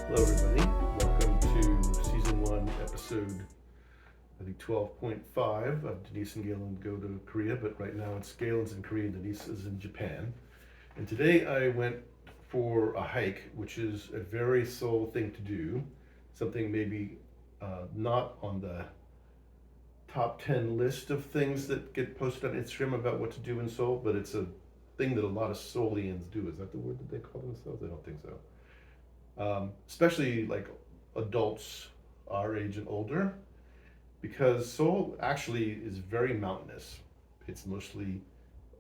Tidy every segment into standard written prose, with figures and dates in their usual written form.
Hello, everybody. Welcome to Season 1, Episode, I think, 12.5 of Denise and Galen Go to Korea, but right now it's Galen's in Korea and Denise is in Japan. And today I went for a hike, which is a very Seoul thing to do, something maybe not on the top 10 list of things that get posted on Instagram about what to do in Seoul, but it's a thing that a lot of Seoulians do. Is that the word that they call themselves? I don't think so. Especially like adults our age and older, because Seoul actually is very mountainous. It's mostly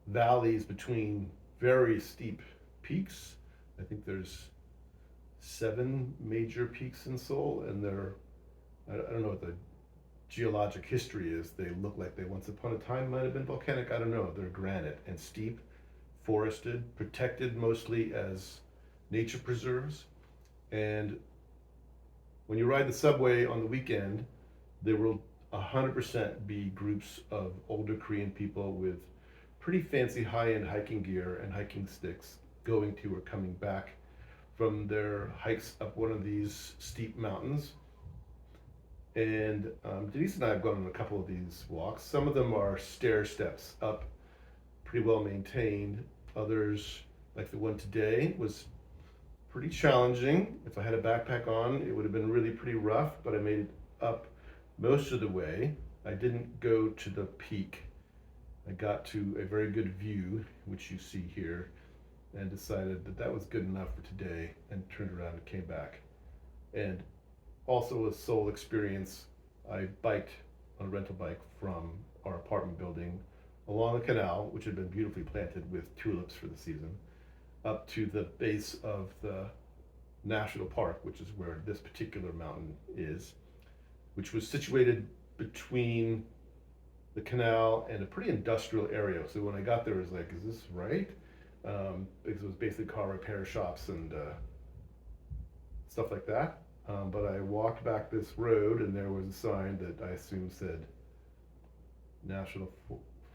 valleys between very steep peaks. I think there's 7 major peaks in Seoul, and I don't know what the geologic history is. They look like they once upon a time might have been volcanic. I don't know. They're granite and steep, forested, protected mostly as nature preserves. And when you ride the subway on the weekend, there will 100% be groups of older Korean people with pretty fancy high-end hiking gear and hiking sticks going to or coming back from their hikes up one of these steep mountains. And Denise and I have gone on a couple of these walks. Some of them are stair steps up, pretty well maintained. Others, like the one today, was pretty challenging. If I had a backpack on, it would have been really pretty rough, but I made it up most of the way. I didn't go to the peak. I got to a very good view, which you see here, and decided that that was good enough for today and turned around and came back. And also a Seoul experience, I biked on a rental bike from our apartment building along the canal, which had been beautifully planted with tulips for the season, up to the base of the national park, which is where this particular mountain is, which was situated between the canal and a pretty industrial area. So when I got there, I was like, is this right? Because it was basically car repair shops and stuff like that. But I walked back this road and there was a sign that I assume said National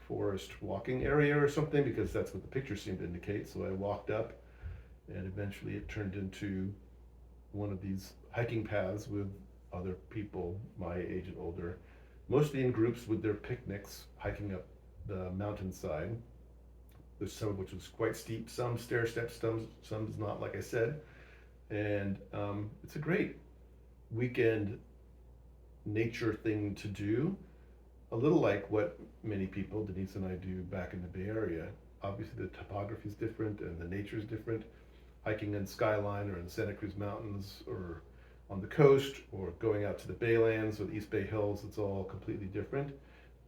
Forest Walking Area or something, because that's what the picture seemed to indicate. So I walked up, and eventually it turned into one of these hiking paths with other people my age and older, mostly in groups with their picnics, hiking up the mountainside. There's some of which was quite steep, some stair steps, some's not, like I said. And it's a great weekend nature thing to do, a little like what many people, Denise and I, do back in the Bay Area. Obviously the topography is different and the nature is different. Hiking in Skyline or in Santa Cruz Mountains or on the coast or going out to the Baylands or the East Bay Hills, it's all completely different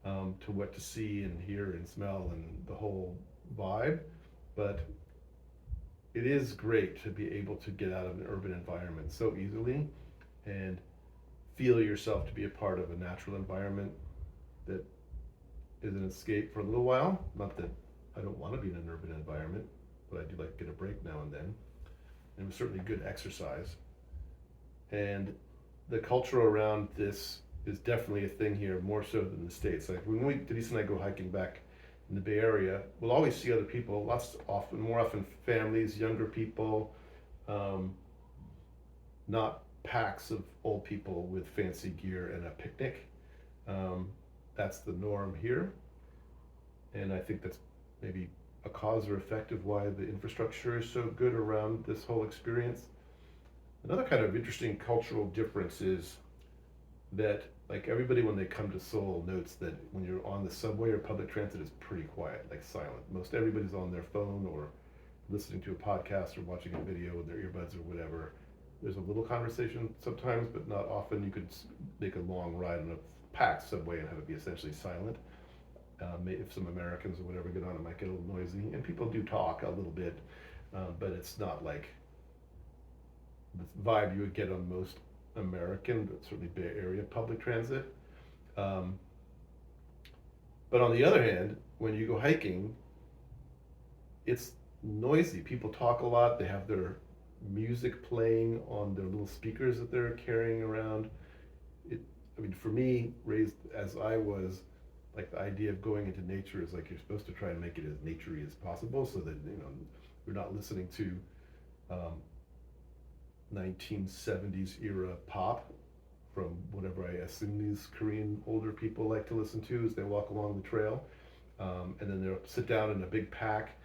to what to see and hear and smell and the whole vibe. But it is great to be able to get out of an urban environment so easily and feel yourself to be a part of a natural environment that is an escape for a little while. Not that I don't want to be in an urban environment, but I do like to get a break now and then. And it was certainly good exercise. And the culture around this is definitely a thing here, more so than the States. Like when Denise and I go hiking back in the Bay Area, we'll always see other people, more often families, younger people, not packs of old people with fancy gear and a picnic. That's the norm here. And I think that's maybe a cause or effect of why the infrastructure is so good around this whole experience. Another kind of interesting cultural difference is that, like, everybody when they come to Seoul notes that when you're on the subway or public transit, it's pretty quiet, like silent. Most everybody's on their phone or listening to a podcast or watching a video with their earbuds or whatever. There's a little conversation sometimes, but not often. You could make a long ride on a packed subway and have it be essentially silent. If some Americans or whatever get on, it might get a little noisy, and people do talk a little bit, but it's not like the vibe you would get on most American, but certainly Bay Area public transit. But on the other hand, when you go hiking, it's noisy. People talk a lot. They have their music playing on their little speakers that they're carrying around. I mean, for me, raised as I was, like, the idea of going into nature is like you're supposed to try and make it as naturey as possible, so that you're not listening to 1970s era pop from whatever I assume these Korean older people like to listen to as they walk along the trail. And then they'll sit down in a big pack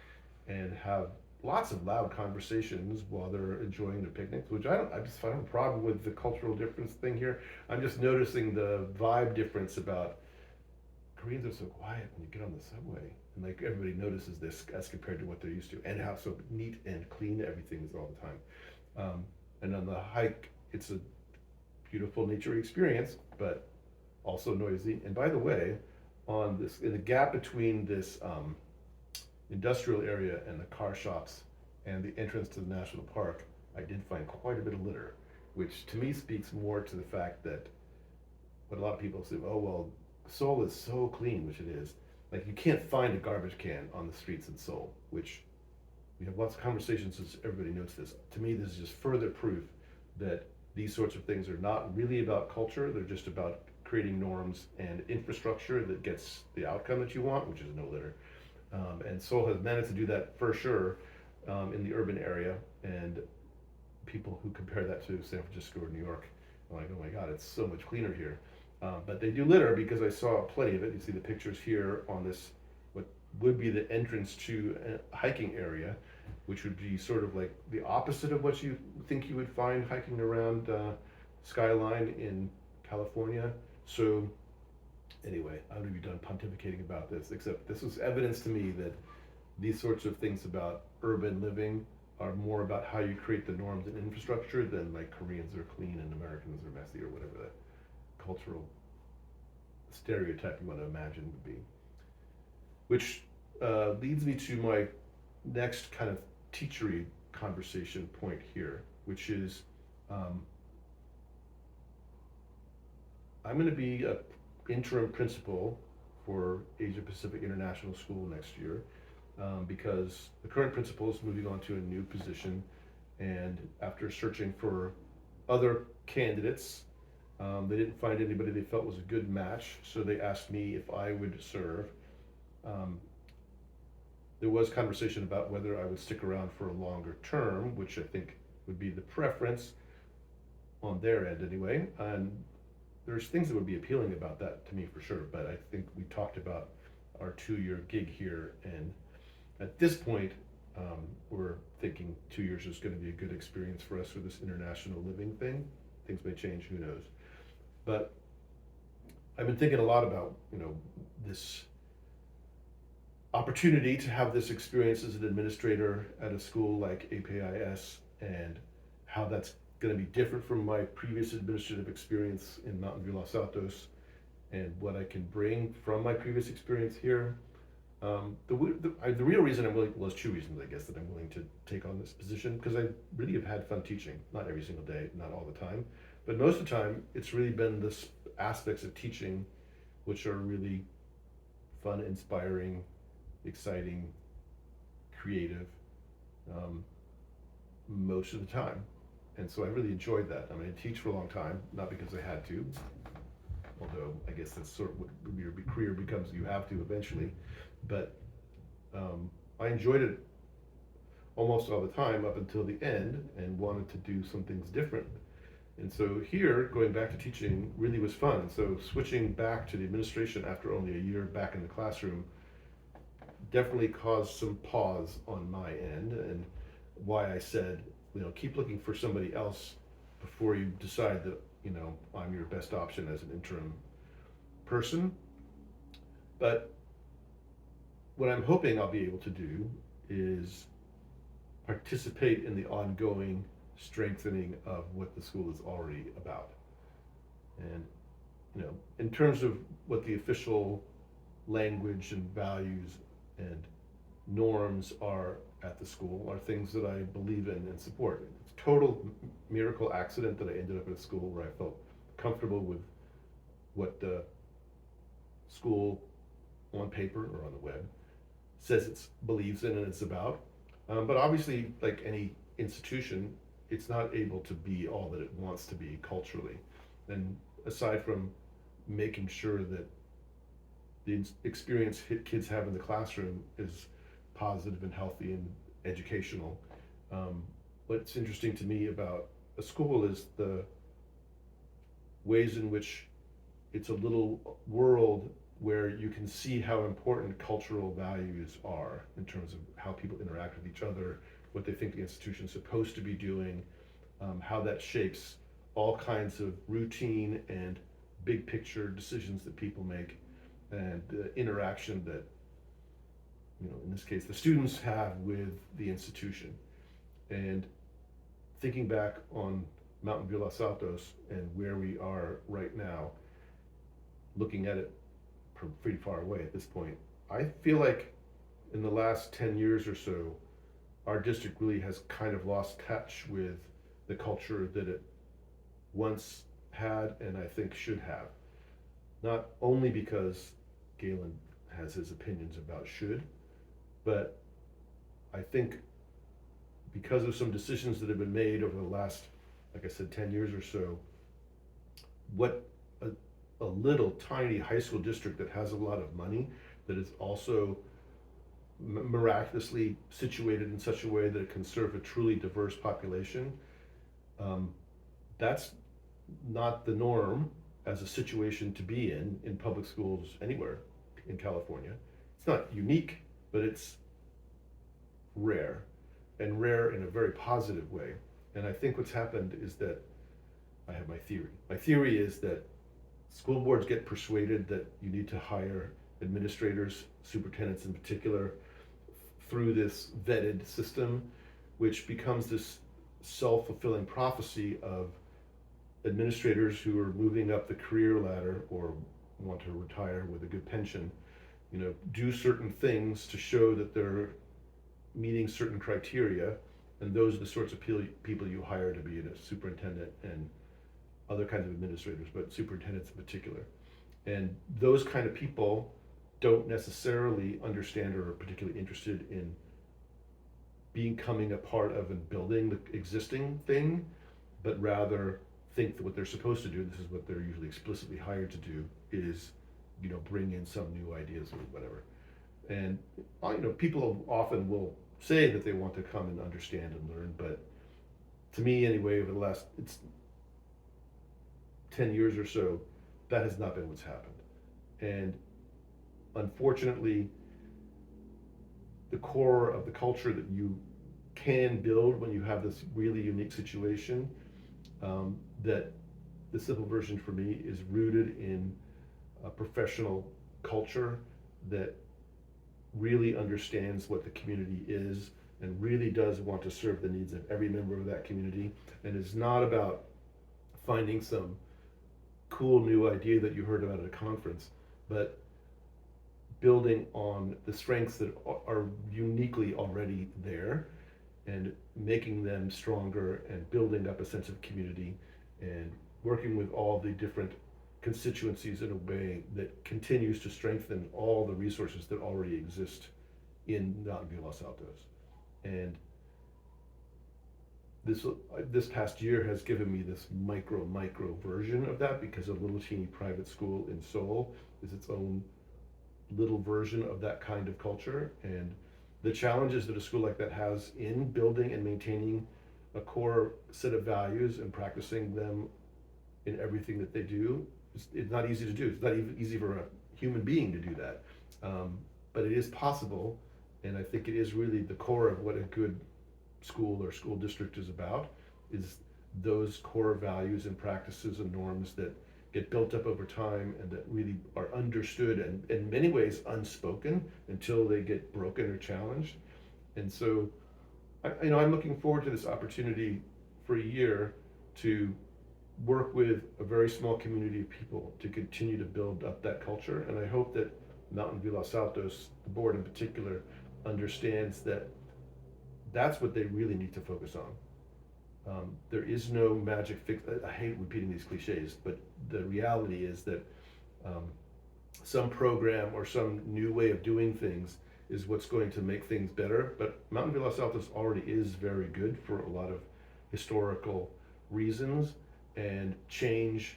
and have lots of loud conversations while they're enjoying their picnics, which I just find a problem with the cultural difference thing here. I'm just noticing the vibe difference about Koreans are so quiet when you get on the subway, and like everybody notices this as compared to what they're used to, and how so neat and clean everything is all the time. And on the hike, it's a beautiful nature experience, but also noisy. And by the way, on this, in the gap between this industrial area and the car shops and the entrance to the national park, I did find quite a bit of litter, which to me speaks more to the fact that what a lot of people say, oh, well, Seoul is so clean, which it is. Like, you can't find a garbage can on the streets in Seoul, which we have lots of conversations as everybody knows this. To me, this is just further proof that these sorts of things are not really about culture, they're just about creating norms and infrastructure that gets the outcome that you want, which is no litter. And Seoul has managed to do that for sure in the urban area, and people who compare that to San Francisco or New York are like, oh my God, it's so much cleaner here. But they do litter because I saw plenty of it. You see the pictures here on this, what would be the entrance to a hiking area, which would be sort of like the opposite of what you think you would find hiking around Skyline in California. So anyway, I'm gonna be done pontificating about this, except this was evidence to me that these sorts of things about urban living are more about how you create the norms and infrastructure than like Koreans are clean and Americans are messy or whatever that cultural stereotype you want to imagine would be. Which leads me to my next kind of teachery conversation point here, which is I'm going to be an interim principal for Asia Pacific International School next year because the current principal is moving on to a new position, and after searching for other candidates, they didn't find anybody they felt was a good match, so they asked me if I would serve. There was conversation about whether I would stick around for a longer term, which I think would be the preference on their end anyway. And there's things that would be appealing about that to me for sure, but I think we talked about our 2-year gig here, and at this point, we're thinking 2 years is going to be a good experience for us for this international living thing. Things may change, who knows. But I've been thinking a lot about, this opportunity to have this experience as an administrator at a school like APIS, and how that's going to be different from my previous administrative experience in Mountain View, Los Altos, and what I can bring from my previous experience here. The real reason I'm willing, well, there's two reasons I guess that I'm willing to take on this position, because I really have had fun teaching, not every single day, not all the time, but most of the time it's really been the aspects of teaching which are really fun, inspiring, exciting, creative, most of the time. And so I really enjoyed that. I mean, I teach for a long time, not because I had to, although I guess that's sort of what your career becomes, you have to eventually. But I enjoyed it almost all the time up until the end, and wanted to do some things different. And so here, going back to teaching really was fun. And so switching back to the administration after only a year back in the classroom definitely caused some pause on my end, and why I said, keep looking for somebody else before you decide that, I'm your best option as an interim person. But what I'm hoping I'll be able to do is participate in the ongoing strengthening of what the school is already about. And, in terms of what the official language and values and norms are at the school, are things that I believe in and support. It's a total miracle accident that I ended up at a school where I felt comfortable with what the school on paper or on the web says it believes in and it's about. But obviously, like any institution, it's not able to be all that it wants to be culturally. And aside from making sure that the experience kids have in the classroom is positive and healthy and educational, what's interesting to me about a school is the ways in which it's a little world where you can see how important cultural values are in terms of how people interact with each other, what they think the institution's supposed to be doing, how that shapes all kinds of routine and big picture decisions that people make, and the interaction that, in this case, the students have with the institution. And thinking back on Mountain View Los Altos and where we are right now, looking at it from pretty far away at this point, I feel like in the last 10 years or so, our district really has kind of lost touch with the culture that it once had and I think should have. Not only because Galen has his opinions about should, but I think because of some decisions that have been made over the last, like I said, 10 years or so, what a little tiny high school district that has a lot of money, that is also miraculously situated in such a way that it can serve a truly diverse population, that's not the norm as a situation to be in public schools anywhere in California. It's not unique, but it's rare, and rare in a very positive way. And I think what's happened is that I have my theory. My theory is that school boards get persuaded that you need to hire administrators, superintendents in particular, through this vetted system, which becomes this self-fulfilling prophecy of administrators who are moving up the career ladder or want to retire with a good pension, do certain things to show that they're meeting certain criteria, and those are the sorts of people you hire to be a superintendent and other kinds of administrators, but superintendents in particular. And those kind of people don't necessarily understand or are particularly interested in becoming a part of and building the existing thing, but rather think that what they're supposed to do, this is what they're usually explicitly hired to do, is bring in some new ideas or whatever. And people often will say that they want to come and understand and learn, but to me anyway, over the last 10 years or so, that has not been what's happened. And unfortunately, the core of the culture that you can build when you have this really unique situation, that the simple version for me is rooted in a professional culture that really understands what the community is and really does want to serve the needs of every member of that community, and is not about finding some cool new idea that you heard about at a conference, but building on the strengths that are uniquely already there and making them stronger and building up a sense of community and working with all the different constituencies in a way that continues to strengthen all the resources that already exist in Mountain View Los Altos. And this past year has given me this micro version of that, because a little teeny private school in Seoul is its own little version of that kind of culture. And the challenges that a school like that has in building and maintaining a core set of values and practicing them in everything that they do, it's not easy to do. It's not even easy for a human being to do that, but it is possible. And I think it is really the core of what a good school or school district is about, is those core values and practices and norms that get built up over time and that really are understood and in many ways unspoken until they get broken or challenged. And so I'm looking forward to this opportunity for a year to work with a very small community of people to continue to build up that culture. And I hope that Mountain View Los Altos, the board in particular, understands that that's what they really need to focus on. There is no magic fix. I hate repeating these cliches, but the reality is that some program or some new way of doing things is what's going to make things better. But Mountain View Los Altos already is very good for a lot of historical reasons, and change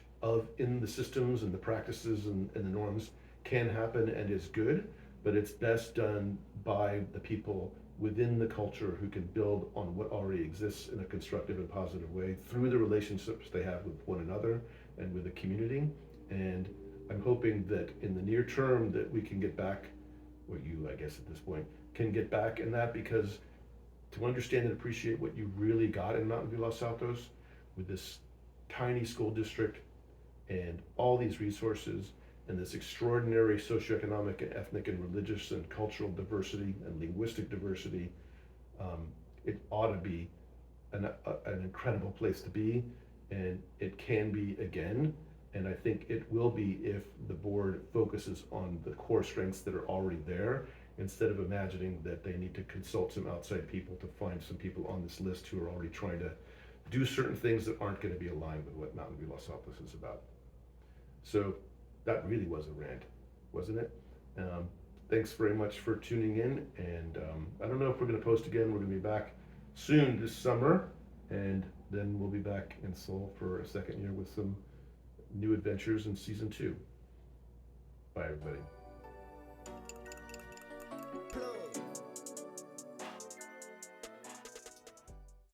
in the systems and the practices and the norms can happen and is good, but it's best done by the people within the culture who can build on what already exists in a constructive and positive way through the relationships they have with one another and with the community. And I'm hoping that in the near term that we can get back, or you, I guess at this point, can get back in that, because to understand and appreciate what you really got in Mountain View Los Altos with this tiny school district and all these resources and this extraordinary socioeconomic and ethnic and religious and cultural diversity and linguistic diversity, it ought to be an incredible place to be, and it can be again. And I think it will be if the board focuses on the core strengths that are already there, instead of imagining that they need to consult some outside people to find some people on this list who are already trying to do certain things that aren't going to be aligned with what Mountain View Los Altos is about. So that really was a rant, wasn't it? Thanks very much for tuning in, and I don't know if we're going to post again. We're going to be back soon this summer, and then we'll be back in Seoul for a second year with some new adventures in season 2. Bye, everybody.